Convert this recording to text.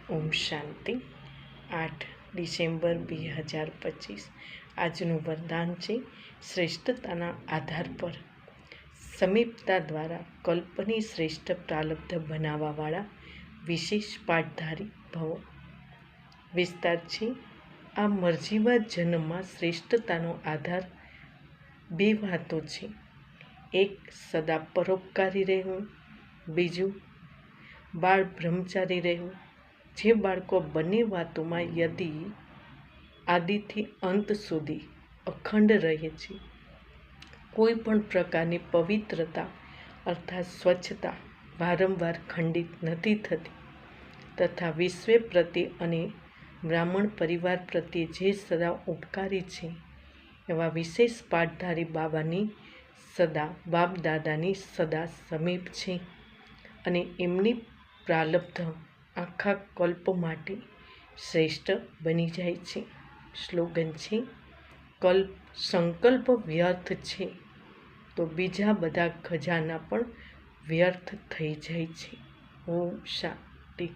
ઓમ શાંતિ. 8 December 2025. આજનું વરદાન છે શ્રેષ્ઠતાના આધાર પર સમીપતા દ્વારા કલ્પની શ્રેષ્ઠ પ્રારબ્ધ બનાવવાવાળા વિશેષ પાઠધારી ભવો. વિસ્તાર છે આ મરજીવાદ જન્મમાં શ્રેષ્ઠતાનો આધાર બે વાતો છે. એક, સદા પરોપકારી રહેવું. બીજું, બાળ બ્રહ્મચારી રહેવું. જે બાળકો બંને વાતોમાં યદિ આદિથી અંત સુધી અખંડ રહે છે, કોઈ પણ પ્રકારની પવિત્રતા અર્થાત સ્વચ્છતા વારંવાર ખંડિત નથી થતી તથા વિશ્વ પ્રત્યે અને બ્રાહ્મણ પરિવાર પ્રત્યે જે સદા ઉપકારી છે એવા વિશેષ પાઠધારી બાબાની સદા બાપ દાદાની સદા સમીપ છે અને એમની પ્રારબ્ધ આખા કલ્પ માટે શ્રેષ્ઠ બની જાય છે. સ્લોગન છે સંકલ્પ વ્યર્થ છે તો બીજા બધા ખજાના પણ વ્યર્થ થઈ જાય છે. ઓમ શાંતિ.